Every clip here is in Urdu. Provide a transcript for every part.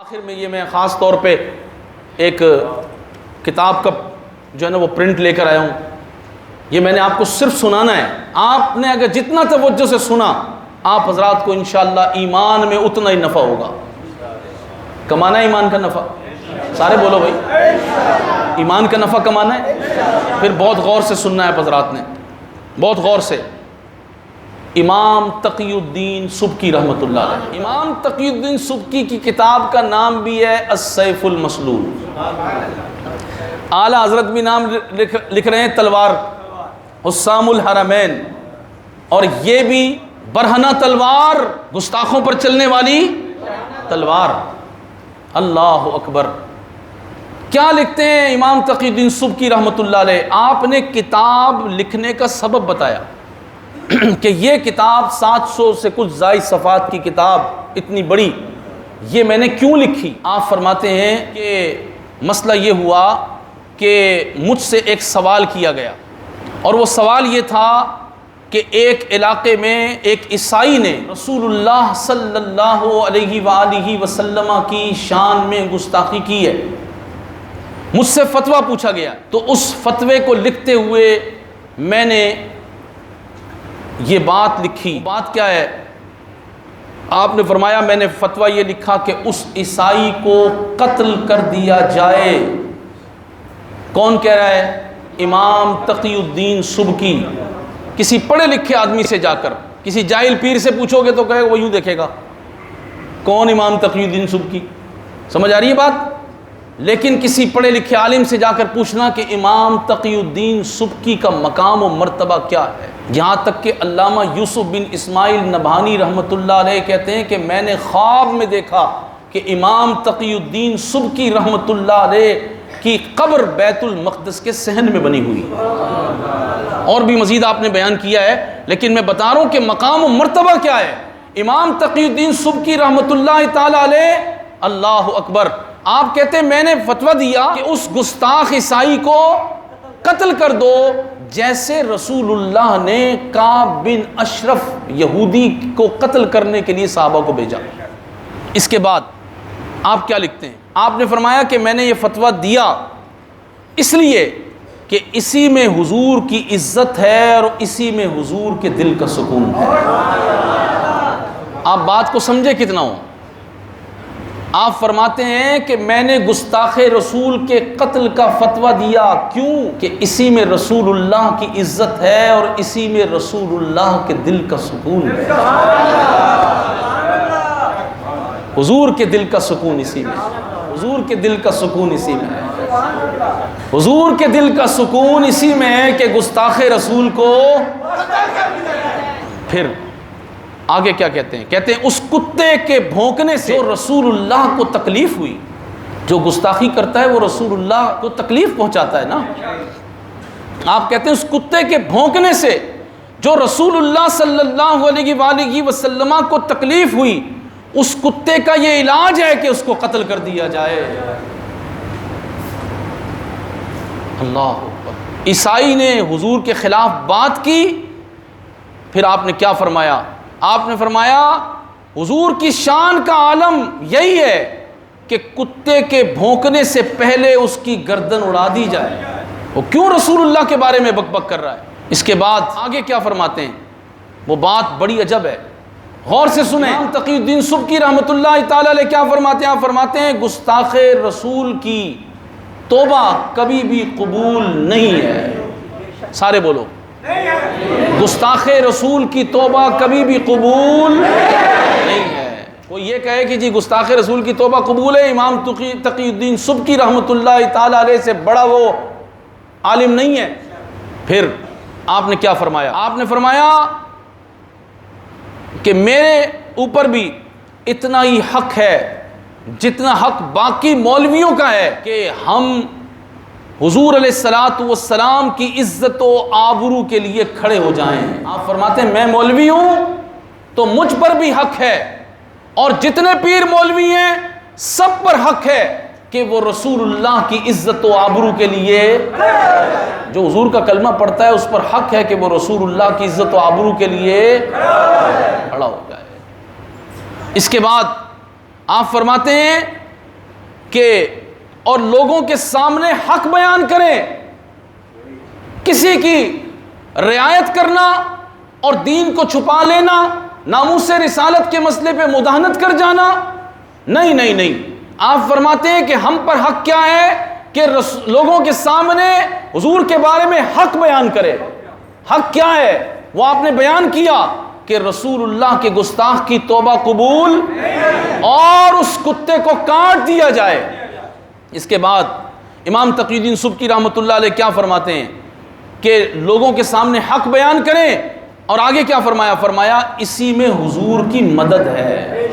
آخر میں یہ میں خاص طور پہ ایک کتاب کا جو ہے نا وہ پرنٹ لے کر آیا ہوں. یہ میں نے آپ کو صرف سنانا ہے. آپ نے اگر جتنا توجہ سے سنا آپ حضرات کو انشاءاللہ ایمان میں اتنا ہی نفع ہوگا. کمانا ہے ایمان کا نفع؟ سارے بولو بھائی, ایمان کا نفع کمانا ہے. پھر بہت غور سے سننا ہے حضرات نے, بہت غور سے. امام تقی الدین سبکی رحمۃ اللہ علیہ, امام تقی الدین سبکی کی کتاب کا نام بھی ہے السیف المسلول. اعلیٰ حضرت بھی نام لکھ رہے ہیں تلوار, حسام الحرمین. اور یہ بھی برہنہ تلوار, گستاخوں پر چلنے والی تلوار. اللہ اکبر. کیا لکھتے ہیں امام تقی الدین سبکی رحمۃ اللہ علیہ؟ آپ نے کتاب لکھنے کا سبب بتایا کہ یہ کتاب 700 سے کچھ زائد صفحات کی کتاب, اتنی بڑی, یہ میں نے کیوں لکھی؟ آپ فرماتے ہیں کہ مسئلہ یہ ہوا کہ مجھ سے ایک سوال کیا گیا, اور وہ سوال یہ تھا کہ ایک علاقے میں ایک عیسائی نے رسول اللہ صلی اللہ علیہ وآلہ وسلم کی شان میں گستاخی کی ہے. مجھ سے فتویٰ پوچھا گیا, تو اس فتوے کو لکھتے ہوئے میں نے یہ بات لکھی. بات کیا ہے؟ آپ نے فرمایا میں نے فتویٰ یہ لکھا کہ اس عیسائی کو قتل کر دیا جائے. کون کہہ رہا ہے؟ امام تقی الدین سبکی. کسی پڑھے لکھے آدمی سے جا کر, کسی جاہل پیر سے پوچھو گے تو کہے وہ یوں دیکھے گا کون امام تقی الدین سبکی. سمجھ آ رہی ہے بات؟ لیکن کسی پڑھے لکھے عالم سے جا کر پوچھنا کہ امام تقی الدین سبکی کا مقام و مرتبہ کیا ہے. یہاں تک کہ علامہ یوسف بن اسماعیل نبہانی رحمۃ اللہ علیہ کہتے ہیں کہ میں نے خواب میں دیکھا کہ امام تقی الدین سبکی رحمۃ اللہ علیہ کی قبر بیت المقدس کے صحن میں بنی ہوئی. اور بھی مزید آپ نے بیان کیا ہے, لیکن میں بتا رہا ہوں کہ مقام و مرتبہ کیا ہے. امام تقی الدین سبکی رحمۃ اللہ تعالی علیہ, اللہ اکبر. آپ کہتے ہیں میں نے فتویٰ دیا کہ اس گستاخ عیسائی کو قتل کر دو جیسے رسول اللہ نے کعب بن اشرف یہودی کو قتل کرنے کے لیے صحابہ کو بھیجا. اس کے بعد آپ کیا لکھتے ہیں؟ آپ نے فرمایا کہ میں نے یہ فتویٰ دیا اس لیے کہ اسی میں حضور کی عزت ہے اور اسی میں حضور کے دل کا سکون ہے. آپ بات کو سمجھے کتنا ہو؟ آپ فرماتے ہیں کہ میں نے گستاخ رسول کے قتل کا فتویٰ دیا, کیوں کہ اسی میں رسول اللہ کی عزت ہے اور اسی میں رسول اللہ کے دل کا سکون ہے. حضور کے دل کا سکون اسی میں, حضور کے دل کا سکون اسی میں ہے, حضور کے دل کا سکون اسی میں ہے کہ گستاخ رسول کو. پھر آگے کیا کہتے ہیں؟ کہتے ہیں اس کتے کے بھونکنے سے جو رسول اللہ کو تکلیف ہوئی. جو گستاخی کرتا ہے وہ رسول اللہ کو تکلیف پہنچاتا ہے نا. آپ کہتے ہیں اس کتے کے بھونکنے سے جو رسول اللہ صلی اللہ علیہ وآلہ وسلم کو تکلیف ہوئی, اس کتے کا یہ علاج ہے کہ اس کو قتل کر دیا جائے. اللہ اکبر. عیسائی نے حضور کے خلاف بات کی. پھر آپ نے کیا فرمایا؟ آپ نے فرمایا حضور کی شان کا عالم یہی ہے کہ کتے کے بھونکنے سے پہلے اس کی گردن اڑا دی جائے. وہ کیوں رسول اللہ کے بارے میں بک بک کر رہا ہے؟ اس کے بعد آگے کیا فرماتے ہیں؟ وہ بات بڑی عجب ہے, غور سے سنیں. امام تقی الدین سبکی رحمۃ اللہ تعالی علیہ کیا فرماتے ہیں؟ آپ فرماتے ہیں گستاخ رسول کی توبہ کبھی بھی قبول نہیں ہے. سارے بولو, گستاخ رسول کی توبہ کبھی بھی قبول نہیں ہے. وہ یہ کہے کہ جی گستاخ رسول کی توبہ قبول ہے, امام تقی الدین سبکی رحمۃ اللہ تعالی علیہ سے بڑا وہ عالم نہیں ہے. پھر آپ نے کیا فرمایا؟ آپ نے فرمایا کہ میرے اوپر بھی اتنا ہی حق ہے جتنا حق باقی مولویوں کا ہے کہ ہم حضور علیہ الصلوۃ والسلام کی عزت و آبرو کے لیے کھڑے ہو جائیں. آپ فرماتے ہیں میں مولوی ہوں تو مجھ پر بھی حق ہے, اور جتنے پیر مولوی ہیں سب پر حق ہے کہ وہ رسول اللہ کی عزت و آبرو کے لیے, جو حضور کا کلمہ پڑھتا ہے اس پر حق ہے کہ وہ رسول اللہ کی عزت و آبرو کے لیے کھڑا ہو جائے. اس کے بعد آپ فرماتے ہیں کہ اور لوگوں کے سامنے حق بیان کریں، کسی کی رعایت کرنا اور دین کو چھپا لینا، ناموس رسالت کے مسئلے پہ مداہنت کر جانا، نہیں نہیں نہیں۔ آپ فرماتے ہیں کہ ہم پر حق کیا ہے کہ لوگوں کے سامنے حضور کے بارے میں حق بیان کرے۔ حق کیا ہے؟ وہ آپ نے بیان کیا کہ رسول اللہ کے گستاخ کی توبہ قبول اور اس کتے کو کاٹ دیا جائے۔ اس کے بعد امام تقی الدین سبکی رحمۃ اللہ علیہ کیا فرماتے ہیں کہ لوگوں کے سامنے حق بیان کریں، اور آگے کیا فرمایا؟ فرمایا اسی میں حضور کی مدد ہے،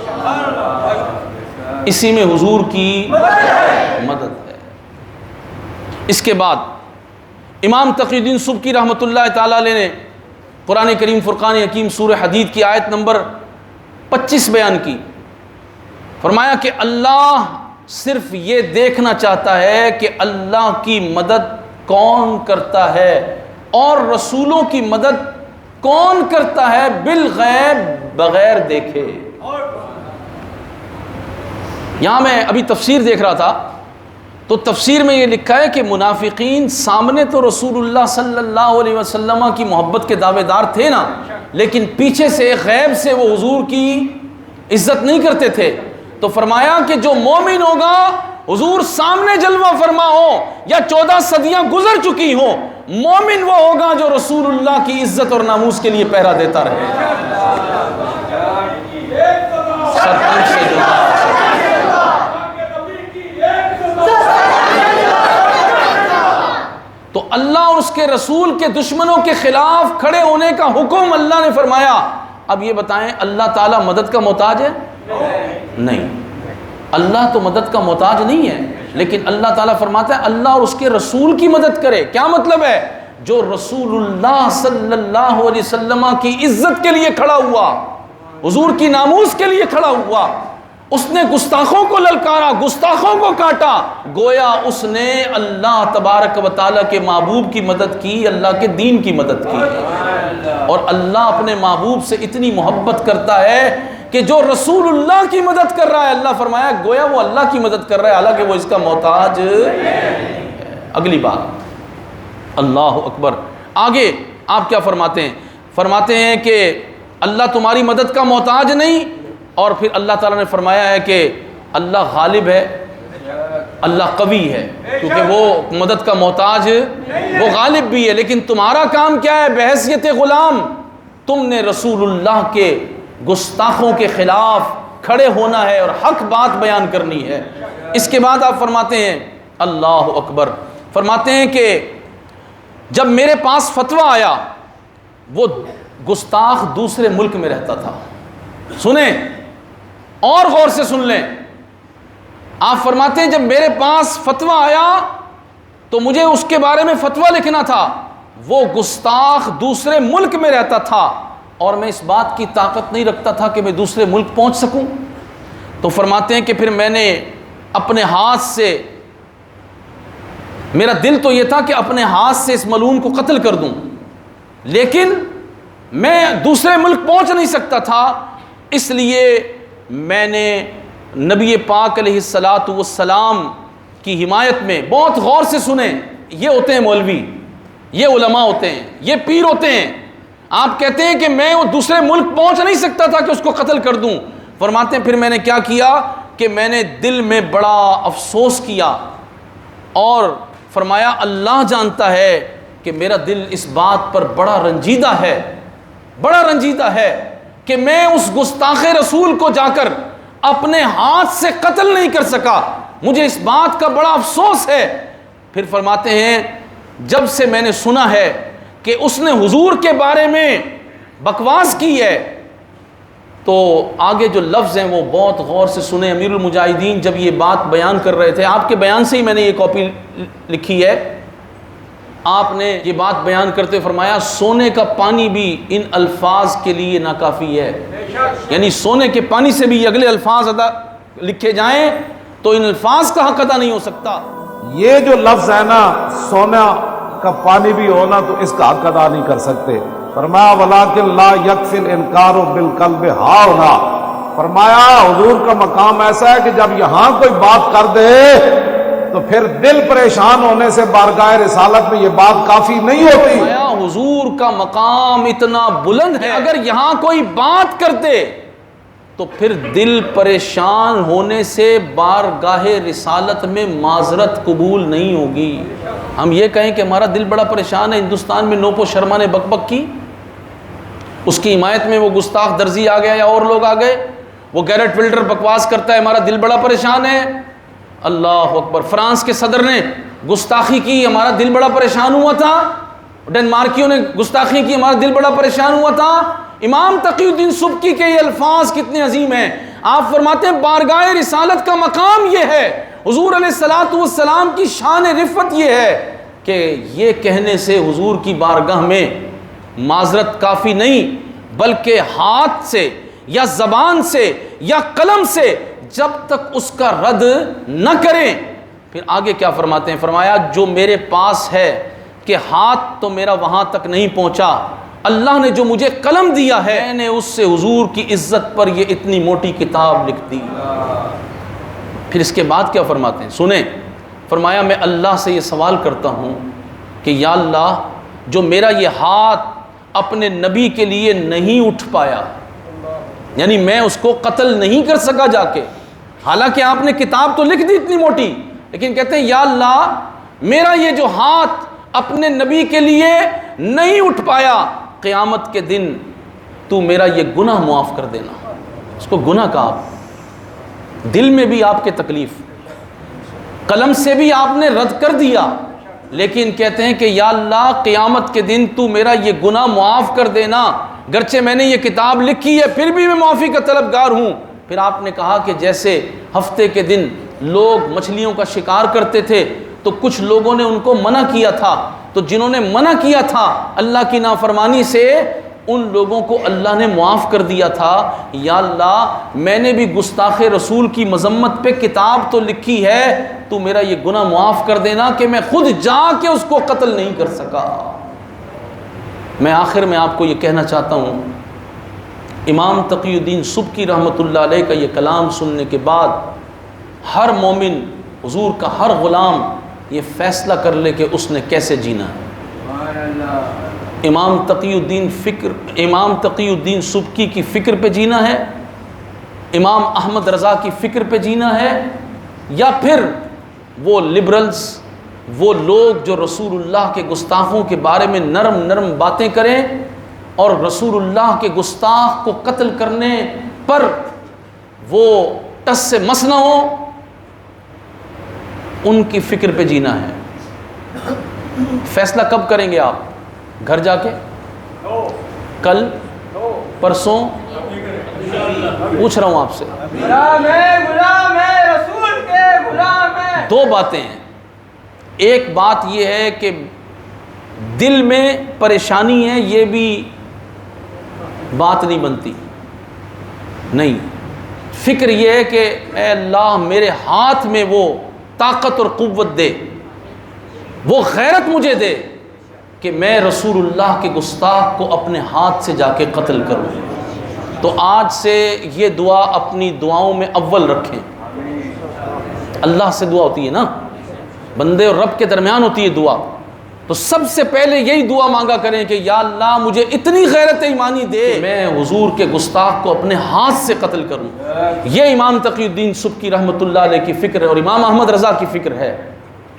اسی میں حضور کی مدد ہے۔ اس کے بعد امام تقی الدین سبکی رحمۃ اللہ تعالی علیہ نے قرآن کریم فرقان حکیم سورہ حدید کی آیت نمبر 25 بیان کی۔ فرمایا کہ اللہ صرف یہ دیکھنا چاہتا ہے کہ اللہ کی مدد کون کرتا ہے اور رسولوں کی مدد کون کرتا ہے بالغیب، بغیر دیکھے۔ یہاں میں ابھی تفسیر دیکھ رہا تھا تو تفسیر میں یہ لکھا ہے کہ منافقین سامنے تو رسول اللہ صلی اللہ علیہ وسلم کی محبت کے دعوے دار تھے نا، لیکن پیچھے سے غیب سے وہ حضور کی عزت نہیں کرتے تھے۔ تو فرمایا کہ جو مومن ہوگا، حضور سامنے جلوہ فرما ہو یا 14 صدیاں گزر چکی ہوں، مومن وہ ہوگا جو رسول اللہ کی عزت اور ناموس کے لیے پہرا دیتا رہے۔ تو اللہ اور اس کے رسول کے دشمنوں کے خلاف کھڑے ہونے کا حکم اللہ نے فرمایا۔ اب یہ بتائیں اللہ تعالیٰ مدد کا محتاج ہے؟ نہیں، اللہ تو مدد کا محتاج نہیں ہے، لیکن اللہ تعالیٰ فرماتا ہے اللہ اور اس کے رسول کی مدد کرے۔ کیا مطلب ہے؟ جو رسول اللہ صلی اللہ علیہ وسلم کی عزت کے لیے کھڑا ہوا، حضور کی ناموس کے لیے کھڑا ہوا، اس نے گستاخوں کو للکارا، گستاخوں کو کاٹا، گویا اس نے اللہ تبارک و تعالیٰ کے محبوب کی مدد کی، اللہ کے دین کی مدد کی۔ اور اللہ اپنے محبوب سے اتنی محبت کرتا ہے کہ جو رسول اللہ کی مدد کر رہا ہے، اللہ فرمایا گویا وہ اللہ کی مدد کر رہا ہے، حالانکہ وہ اس کا محتاج ہے۔ اگلی بات، اللہ اکبر۔ آگے آپ کیا فرماتے ہیں؟ فرماتے ہیں کہ اللہ تمہاری مدد کا محتاج نہیں، اور پھر اللہ تعالیٰ نے فرمایا ہے کہ اللہ غالب ہے، اللہ قوی ہے، کیونکہ وہ مدد کا محتاج، وہ غالب بھی ہے۔ لیکن تمہارا کام کیا ہے؟ بحیثیت غلام تم نے رسول اللہ کے گستاخوں کے خلاف کھڑے ہونا ہے اور حق بات بیان کرنی ہے۔ اس کے بعد آپ فرماتے ہیں اللہ اکبر، فرماتے ہیں کہ جب میرے پاس فتویٰ آیا، وہ گستاخ دوسرے ملک میں رہتا تھا۔ سنیں اور غور سے سن لیں، آپ فرماتے ہیں جب میرے پاس فتویٰ آیا تو مجھے اس کے بارے میں فتویٰ لکھنا تھا، وہ گستاخ دوسرے ملک میں رہتا تھا اور میں اس بات کی طاقت نہیں رکھتا تھا کہ میں دوسرے ملک پہنچ سکوں۔ تو فرماتے ہیں کہ پھر میں نے اپنے ہاتھ سے، میرا دل تو یہ تھا کہ اپنے ہاتھ سے اس ملعون کو قتل کر دوں، لیکن میں دوسرے ملک پہنچ نہیں سکتا تھا، اس لیے میں نے نبی پاک علیہ الصلاۃ والسلام کی حمایت میں، بہت غور سے سنیں، یہ ہوتے ہیں مولوی، یہ علماء ہوتے ہیں، یہ پیر ہوتے ہیں۔ آپ کہتے ہیں کہ میں وہ دوسرے ملک پہنچ نہیں سکتا تھا کہ اس کو قتل کر دوں۔ فرماتے ہیں پھر میں نے کیا کیا کہ میں نے دل میں بڑا افسوس کیا، اور فرمایا اللہ جانتا ہے کہ میرا دل اس بات پر بڑا رنجیدہ ہے، بڑا رنجیدہ ہے کہ میں اس گستاخ رسول کو جا کر اپنے ہاتھ سے قتل نہیں کر سکا، مجھے اس بات کا بڑا افسوس ہے۔ پھر فرماتے ہیں جب سے میں نے سنا ہے کہ اس نے حضور کے بارے میں بکواس کی ہے، تو آگے جو لفظ ہیں وہ بہت غور سے سنیں۔ امیر المجاہدین جب یہ بات بیان کر رہے تھے، آپ کے بیان سے ہی میں نے یہ کاپی لکھی ہے، آپ نے یہ بات بیان کرتے فرمایا سونے کا پانی بھی ان الفاظ کے لیے ناکافی ہے، یعنی سونے کے پانی سے بھی اگلے الفاظ ادا لکھے جائیں تو ان الفاظ کا حق ادا نہیں ہو سکتا۔ یہ جو لفظ ہے نا، سونا کا پانی بھی ہونا، تو اس کا حق ادا نہیں کر سکتے۔ فرمایا وَلَٰكِن لَا يَكْفِي الْإِنْكَارُ بِالْقَلْبِ هَٰؤْنَا، فرمایا حضور کا مقام ایسا ہے کہ جب یہاں کوئی بات کر دے تو پھر دل پریشان ہونے سے بارگاہ رسالت میں یہ بات کافی نہیں ہوتی. حضور کا مقام اتنا بلند ہے، اگر یہاں کوئی بات کرتے تو پھر دل پریشان ہونے سے بارگاہ رسالت میں معذرت قبول نہیں ہوگی. ہم یہ کہیں کہ ہمارا دل بڑا پریشان ہے، ہندوستان میں نوپو شرما نے بک بک کی، اس کی حمایت میں وہ گستاخ درزی آ گیا یا اور لوگ آ گئے، وہ گیرٹ ولڈر بکواس کرتا ہے ہمارا دل بڑا پریشان ہے. اللہ اکبر. فرانس کے صدر نے گستاخی کی، ہمارا دل بڑا پریشان ہوا تھا. ڈنمارکیوں نے گستاخی کی، ہمارا دل بڑا پریشان ہوا تھا. امام تقی الدین سبکی کے یہ الفاظ کتنے عظیم ہیں. آپ فرماتے ہیں بارگاہ رسالت کا مقام یہ ہے، حضور علیہ الصلوۃ والسلام کی شان رفعت یہ ہے کہ یہ کہنے سے حضور کی بارگاہ میں معذرت کافی نہیں، بلکہ ہاتھ سے یا زبان سے یا قلم سے جب تک اس کا رد نہ کریں. پھر آگے کیا فرماتے ہیں؟ فرمایا جو میرے پاس ہے کہ ہاتھ تو میرا وہاں تک نہیں پہنچا، اللہ نے جو مجھے قلم دیا ہے میں نے اس سے حضور کی عزت پر یہ اتنی موٹی کتاب لکھ دی. پھر اس کے بعد کیا فرماتے ہیں سنیں. فرمایا میں اللہ سے یہ سوال کرتا ہوں کہ یا اللہ جو میرا یہ ہاتھ اپنے نبی کے لیے نہیں اٹھ پایا، یعنی میں اس کو قتل نہیں کر سکا جا کے، حالانکہ آپ نے کتاب تو لکھ دی اتنی موٹی، لیکن کہتے ہیں یا اللہ میرا یہ جو ہاتھ اپنے نبی کے لیے نہیں اٹھ پایا، قیامت کے دن تو میرا یہ گناہ معاف کر دینا. اس کو گناہ کہا، دل میں بھی آپ کے تکلیف، قلم سے بھی آپ نے رد کر دیا، لیکن کہتے ہیں کہ یا اللہ قیامت کے دن تو میرا یہ گناہ معاف کر دینا، گرچہ میں نے یہ کتاب لکھی ہے پھر بھی میں معافی کا طلبگار ہوں. پھر آپ نے کہا کہ جیسے ہفتے کے دن لوگ مچھلیوں کا شکار کرتے تھے تو کچھ لوگوں نے ان کو منع کیا تھا، تو جنہوں نے منع کیا تھا اللہ کی نافرمانی سے ان لوگوں کو اللہ نے معاف کر دیا تھا. یا اللہ میں نے بھی گستاخ رسول کی مذمت پہ کتاب تو لکھی ہے، تو میرا یہ گناہ معاف کر دینا کہ میں خود جا کے اس کو قتل نہیں کر سکا. میں آخر میں آپ کو یہ کہنا چاہتا ہوں، امام تقی الدین سبکی رحمۃ اللہ علیہ کا یہ کلام سننے کے بعد ہر مومن، حضور کا ہر غلام یہ فیصلہ کر لے کہ اس نے کیسے جینا ہے. امام تقی الدین سبکی کی فکر پہ جینا ہے، امام احمد رضا کی فکر پہ جینا ہے، یا پھر وہ لبرلز، وہ لوگ جو رسول اللہ کے گستاخوں کے بارے میں نرم نرم باتیں کریں اور رسول اللہ کے گستاخ کو قتل کرنے پر وہ ٹس سے مس نہ ہو، ان کی فکر پہ جینا ہے. فیصلہ کب کریں گے آپ؟ گھر جا کے؟ کل؟ پرسوں؟ پوچھ رہا ہوں آپ سے. دو باتیں ہیں. ایک بات یہ ہے کہ دل میں پریشانی ہے، یہ بھی بات نہیں بنتی، نہیں. فکر یہ ہے کہ اے اللہ میرے ہاتھ میں وہ طاقت اور قوت دے، وہ غیرت مجھے دے کہ میں رسول اللہ کے گستاخ کو اپنے ہاتھ سے جا کے قتل کروں. تو آج سے یہ دعا اپنی دعاؤں میں اول رکھیں. اللہ سے دعا ہوتی ہے نا، بندے اور رب کے درمیان ہوتی ہے دعا، تو سب سے پہلے یہی دعا مانگا کریں کہ یا اللہ مجھے اتنی غیرت ایمانی دے کہ میں حضور کے گستاخ کو اپنے ہاتھ سے قتل کروں. یہ امام تقی الدین سبکی رحمۃ اللہ علیہ کی فکر ہے اور امام احمد رضا کی فکر ہے.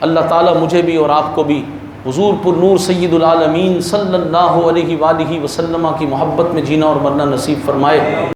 اللہ تعالیٰ مجھے بھی اور آپ کو بھی حضور پر نور سید العالمین صلی اللہ علیہ وآلہ وسلم کی محبت میں جینا اور مرنا نصیب فرمائے.